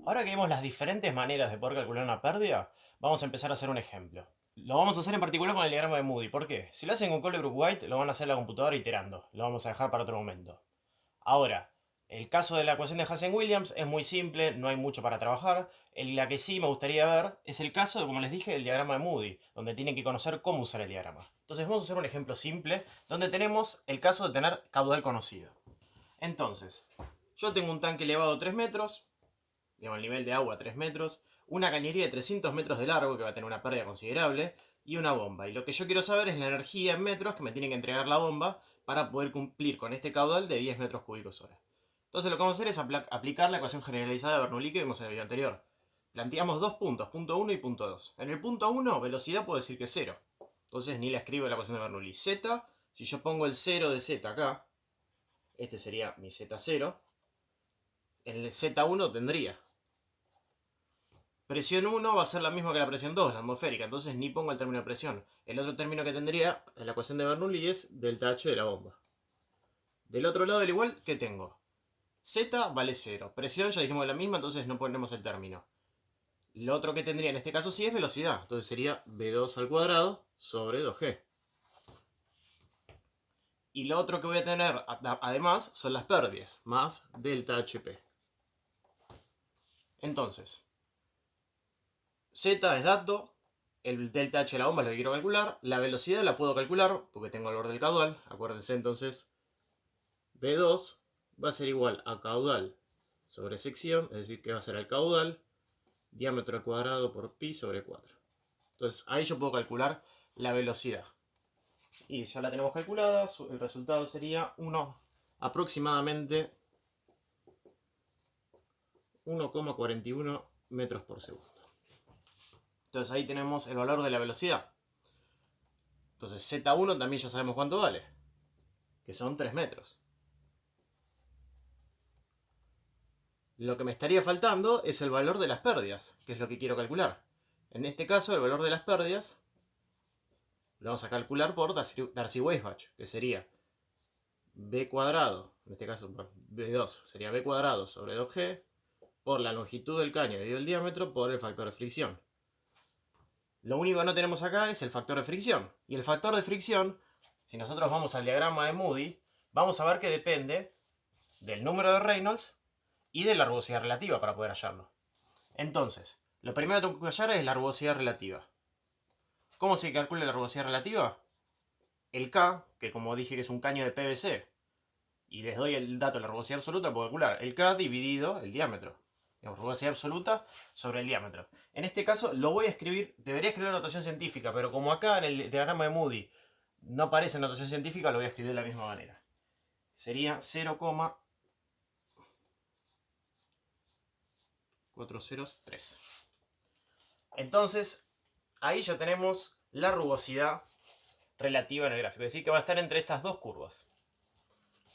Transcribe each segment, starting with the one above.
Ahora que vimos las diferentes maneras de poder calcular una pérdida, vamos a empezar a hacer un ejemplo. Lo vamos a hacer en particular con el diagrama de Moody. ¿Por qué? Si lo hacen con Colebrook-White, lo van a hacer en la computadora iterando. Lo vamos a dejar para otro momento. Ahora, el caso de la ecuación de Hazen-Williams es muy simple, no hay mucho para trabajar. La que sí me gustaría ver es el caso de, como les dije, del diagrama de Moody, donde tienen que conocer cómo usar el diagrama. Entonces vamos a hacer un ejemplo simple, donde tenemos el caso de tener caudal conocido. Entonces, yo tengo un tanque elevado a 3 metros, digamos, el nivel de agua 3 metros, una cañería de 300 metros de largo que va a tener una pérdida considerable y una bomba. Y lo que yo quiero saber es la energía en metros que me tiene que entregar la bomba para poder cumplir con este caudal de 10 metros cúbicos hora. Entonces lo que vamos a hacer es aplicar la ecuación generalizada de Bernoulli que vimos en el video anterior. Planteamos dos puntos, punto 1 y punto 2. En el punto 1, velocidad puedo decir que es 0. Entonces ni la escribo en la ecuación de Bernoulli. Z, si yo pongo el 0 de Z acá, este sería mi Z0. En el Z1 tendría presión 1 va a ser la misma que la presión 2, la atmosférica, entonces ni pongo el término de presión. El otro término que tendría en la ecuación de Bernoulli es delta H de la bomba. Del otro lado del igual, ¿qué tengo? Z vale 0. Presión ya dijimos que es la misma, entonces no ponemos el término. Lo otro que tendría en este caso sí es velocidad, entonces sería V2 al cuadrado sobre 2G. Y lo otro que voy a tener además son las pérdidas, más delta HP. Entonces, Z es dato, el delta H de la bomba es lo que quiero calcular, la velocidad la puedo calcular porque tengo el valor del caudal, acuérdense entonces, V2 va a ser igual a caudal sobre sección, es decir que va a ser el caudal, diámetro al cuadrado por pi sobre 4. Entonces ahí yo puedo calcular la velocidad. Y ya la tenemos calculada, el resultado sería aproximadamente 1,41 metros por segundo. Entonces ahí tenemos el valor de la velocidad. Entonces Z1 también ya sabemos cuánto vale, que son 3 metros. Lo que me estaría faltando es el valor de las pérdidas, que es lo que quiero calcular. En este caso, el valor de las pérdidas lo vamos a calcular por Darcy-Weisbach, que sería B cuadrado, en este caso B2, sería B cuadrado sobre 2G, por la longitud del caño dividido el diámetro por el factor de fricción. Lo único que no tenemos acá es el factor de fricción. Y el factor de fricción, si nosotros vamos al diagrama de Moody, vamos a ver que depende del número de Reynolds y de la rugosidad relativa para poder hallarlo. Entonces, lo primero que tengo que hallar es la rugosidad relativa. ¿Cómo se calcula la rugosidad relativa? El K, que como dije que es un caño de PVC, y les doy el dato de la rugosidad absoluta, puedo calcular el K dividido el diámetro. Digamos, rugosidad absoluta sobre el diámetro. En este caso lo voy a escribir, debería escribir en notación científica, pero como acá en el diagrama de Moody no aparece en notación científica, lo voy a escribir de la misma manera. Sería 0,403. Entonces, ahí ya tenemos la rugosidad relativa en el gráfico. Es decir, que va a estar entre estas dos curvas.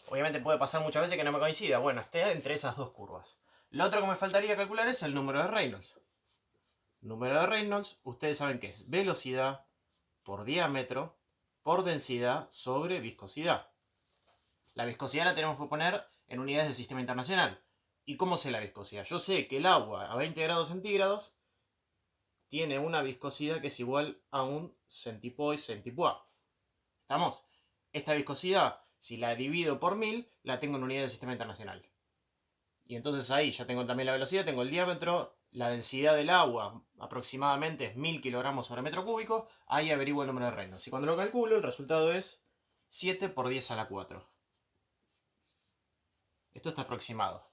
Obviamente puede pasar muchas veces que no me coincida. Bueno, esté entre esas dos curvas. Lo otro que me faltaría calcular es el número de Reynolds. Número de Reynolds, ustedes saben que es velocidad por diámetro por densidad sobre viscosidad. La viscosidad la tenemos que poner en unidades del sistema internacional. ¿Y cómo sé la viscosidad? Yo sé que el agua a 20 grados centígrados tiene una viscosidad que es igual a un centipoise centipois. ¿Estamos? Esta viscosidad, si la divido por 1000, la tengo en unidad del sistema internacional. Y entonces ahí ya tengo también la velocidad, tengo el diámetro, la densidad del agua aproximadamente es 1000 kilogramos sobre metro cúbico, ahí averiguo el número de Reynolds. Y cuando lo calculo, el resultado es 7 por 10 a la 4. Esto está aproximado,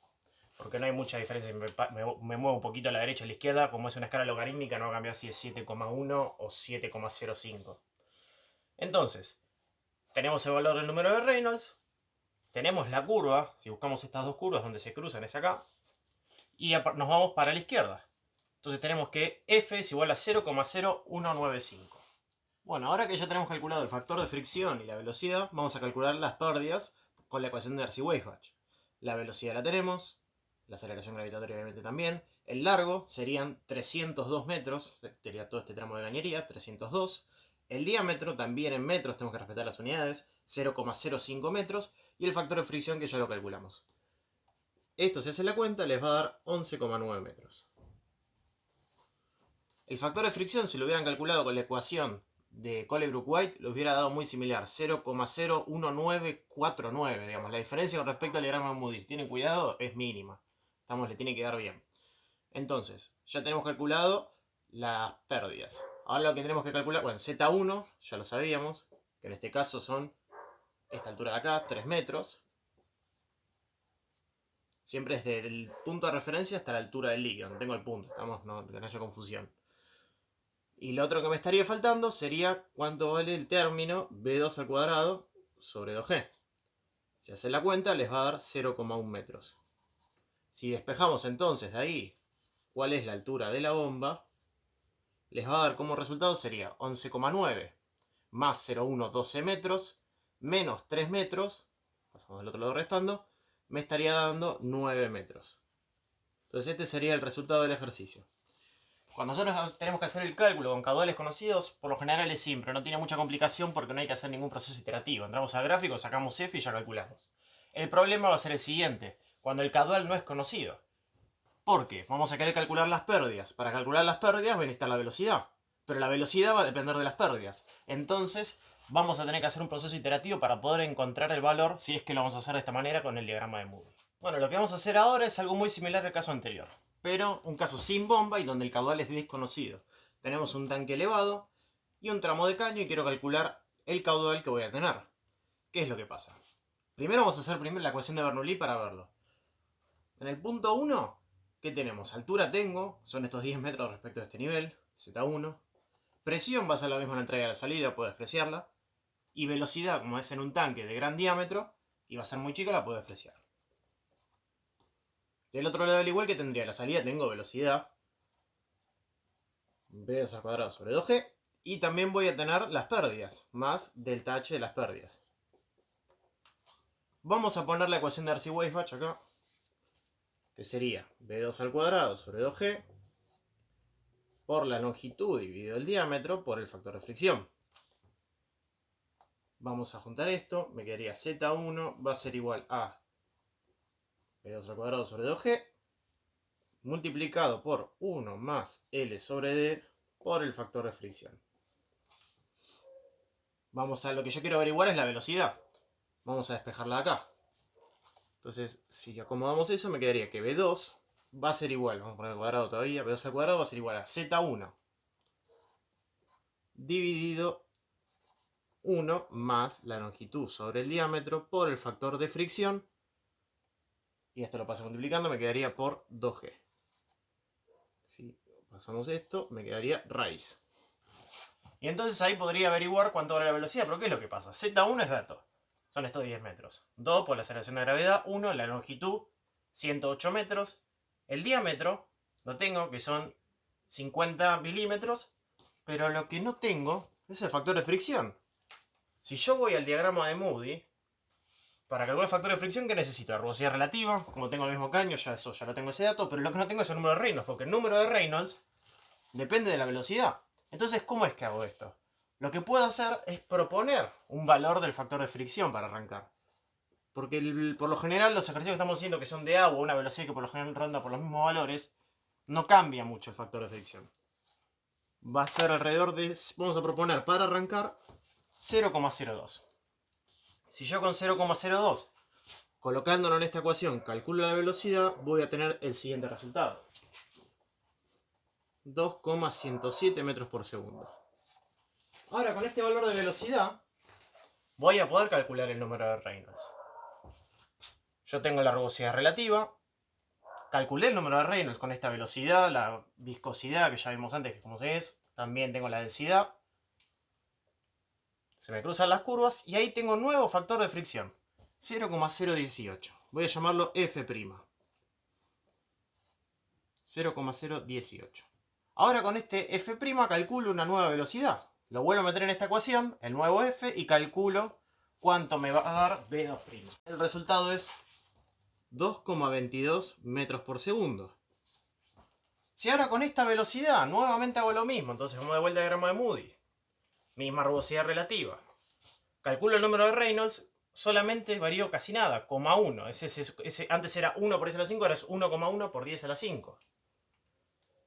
porque no hay mucha diferencia. Me muevo un poquito a la derecha o a la izquierda, como es una escala logarítmica, no va a cambiar si es 7,1 o 7,05. Entonces, tenemos el valor del número de Reynolds, tenemos la curva, si buscamos estas dos curvas donde se cruzan es acá, y nos vamos para la izquierda. Entonces tenemos que F es igual a 0,0195. Bueno, ahora que ya tenemos calculado el factor de fricción y la velocidad, vamos a calcular las pérdidas con la ecuación de Darcy-Weisbach. La velocidad la tenemos, la aceleración gravitatoria obviamente también. El largo serían 302 metros, sería todo este tramo de cañería, 302. El diámetro también en metros, tenemos que respetar las unidades, 0,05 metros. y el factor de fricción que ya lo calculamos. Esto, si hace la cuenta, les va a dar 11,9 metros. El factor de fricción, si lo hubieran calculado con la ecuación de Colebrook-White, lo hubiera dado muy similar, 0,01949, digamos. La diferencia con respecto al diagrama de Moody, si tienen cuidado, es mínima. Le tiene que dar bien. Entonces, ya tenemos calculado las pérdidas. Ahora lo que tenemos que calcular, bueno, Z1, ya lo sabíamos, que en este caso son esta altura de acá, 3 metros. Siempre desde el punto de referencia hasta la altura del líquido, no tengo el punto, que no haya confusión. Y lo otro que me estaría faltando sería cuánto vale el término B2 al cuadrado sobre 2G. Si hacen la cuenta, les va a dar 0,1 metros. Si despejamos entonces de ahí cuál es la altura de la bomba, les va a dar como resultado sería 11,9 más 0,1, 12 metros, menos 3 metros, pasamos del otro lado restando, me estaría dando 9 metros. Entonces este sería el resultado del ejercicio. Cuando nosotros tenemos que hacer el cálculo con caudales conocidos, por lo general es simple, no tiene mucha complicación porque no hay que hacer ningún proceso iterativo. Entramos al gráfico, sacamos F y ya calculamos. El problema va a ser el siguiente, cuando el caudal no es conocido. ¿Por qué? Vamos a querer calcular las pérdidas. Para calcular las pérdidas va a necesitar la velocidad. Pero la velocidad va a depender de las pérdidas. Entonces vamos a tener que hacer un proceso iterativo para poder encontrar el valor, si es que lo vamos a hacer de esta manera con el diagrama de Moody. Bueno, lo que vamos a hacer ahora es algo muy similar al caso anterior, pero un caso sin bomba y donde el caudal es desconocido. Tenemos un tanque elevado y un tramo de caño y quiero calcular el caudal que voy a tener. ¿Qué es lo que pasa? Primero vamos a hacer la ecuación de Bernoulli para verlo. En el punto 1, ¿qué tenemos? Altura tengo, son estos 10 metros respecto a este nivel, Z1. Presión va a ser la misma en la entrada y la salida, puedo despreciarla. Y velocidad, como es en un tanque de gran diámetro, y va a ser muy chica, la puedo despreciar. Del otro lado, al igual que tendría la salida, tengo velocidad, B2 al cuadrado sobre 2G, y también voy a tener las pérdidas, más delta H de las pérdidas. Vamos a poner la ecuación de Darcy-Weisbach acá, que sería B2 al cuadrado sobre 2G por la longitud dividido el diámetro por el factor de fricción. Vamos a juntar esto, me quedaría Z1 va a ser igual a B2 al cuadrado sobre 2G multiplicado por 1 más L sobre D por el factor de fricción. Vamos a lo que yo quiero averiguar es la velocidad. Vamos a despejarla de acá. Entonces, si acomodamos eso, me quedaría que B2 va a ser igual, vamos a poner el cuadrado todavía, B2 al cuadrado va a ser igual a Z1 dividido 1 más la longitud sobre el diámetro por el factor de fricción. Y esto lo paso multiplicando, me quedaría por 2G. Si pasamos esto, me quedaría raíz. Y entonces ahí podría averiguar cuánto vale la velocidad, pero ¿qué es lo que pasa? Z1 es dato, son estos 10 metros. 2 por la aceleración de gravedad, 1 la longitud, 108 metros. El diámetro lo tengo, que son 50 milímetros, pero lo que no tengo es el factor de fricción. Si yo voy al diagrama de Moody, para calcular el factor de fricción, ¿qué necesito? La rugosidad relativa, como tengo el mismo caño, ya lo tengo ese dato, pero lo que no tengo es el número de Reynolds, porque el número de Reynolds depende de la velocidad. Entonces, ¿cómo es que hago esto? Lo que puedo hacer es proponer un valor del factor de fricción para arrancar. Porque por lo general los ejercicios que estamos haciendo, que son de agua, una velocidad que por lo general ronda por los mismos valores, no cambia mucho el factor de fricción. Va a ser alrededor de, vamos a proponer para arrancar, 0,02. Si yo con 0,02, colocándolo en esta ecuación, calculo la velocidad, voy a tener el siguiente resultado. 2,107 metros por segundo. Ahora, con este valor de velocidad, voy a poder calcular el número de Reynolds. Yo tengo la rugosidad relativa, calculé el número de Reynolds con esta velocidad, la viscosidad que ya vimos antes, que como se es, también tengo la densidad. Se me cruzan las curvas y ahí tengo un nuevo factor de fricción, 0,018. Voy a llamarlo F'. 0,018. Ahora con este F' calculo una nueva velocidad. Lo vuelvo a meter en esta ecuación, el nuevo F, y calculo cuánto me va a dar B2'. El resultado es 2,22 metros por segundo. Si ahora con esta velocidad nuevamente hago lo mismo, entonces vamos de vuelta al diagrama de Moody. Misma rugosidad relativa. Calculo el número de Reynolds, solamente varió casi nada, 1. Antes era 1 por 10 a la 5, ahora es 1,1 por 10 a la 5.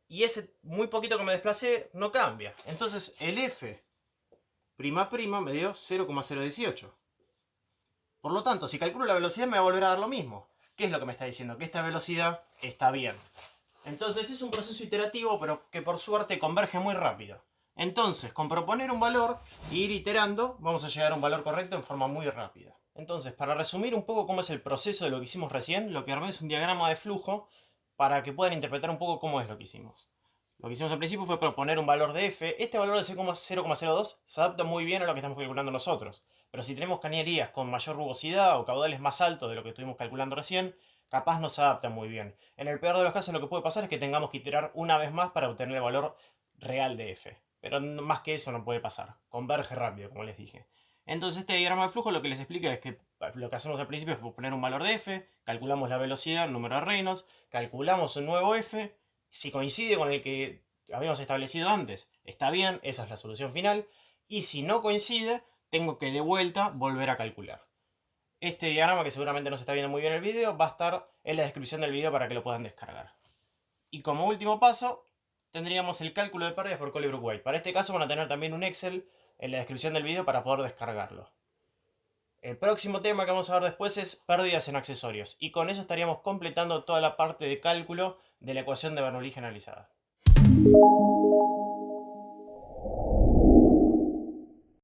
Y ese muy poquito que me desplacé no cambia. Entonces el f' me dio 0,018. Por lo tanto, si calculo la velocidad me va a volver a dar lo mismo. ¿Qué es lo que me está diciendo? Que esta velocidad está bien. Entonces es un proceso iterativo, pero que por suerte converge muy rápido. Entonces, con proponer un valor e ir iterando, vamos a llegar a un valor correcto en forma muy rápida. Entonces, para resumir un poco cómo es el proceso de lo que hicimos recién, lo que armé es un diagrama de flujo para que puedan interpretar un poco cómo es lo que hicimos. Lo que hicimos al principio fue proponer un valor de f. Este valor de 0,02 se adapta muy bien a lo que estamos calculando nosotros. Pero si tenemos cañerías con mayor rugosidad o caudales más altos de lo que estuvimos calculando recién, capaz no se adapta muy bien. En el peor de los casos lo que puede pasar es que tengamos que iterar una vez más para obtener el valor real de f. Pero más que eso no puede pasar. Converge rápido, como les dije. Entonces este diagrama de flujo lo que les explica es que lo que hacemos al principio es poner un valor de f, calculamos la velocidad, el número de Reynolds, calculamos un nuevo f. Si coincide con el que habíamos establecido antes, está bien, esa es la solución final. Y si no coincide, tengo que de vuelta volver a calcular. Este diagrama, que seguramente no se está viendo muy bien en el video, va a estar en la descripción del video para que lo puedan descargar. Y como último paso, tendríamos el cálculo de pérdidas por Colebrook-White. Para este caso van a tener también un Excel en la descripción del video para poder descargarlo. El próximo tema que vamos a ver después es pérdidas en accesorios. Y con eso estaríamos completando toda la parte de cálculo de la ecuación de Bernoulli generalizada.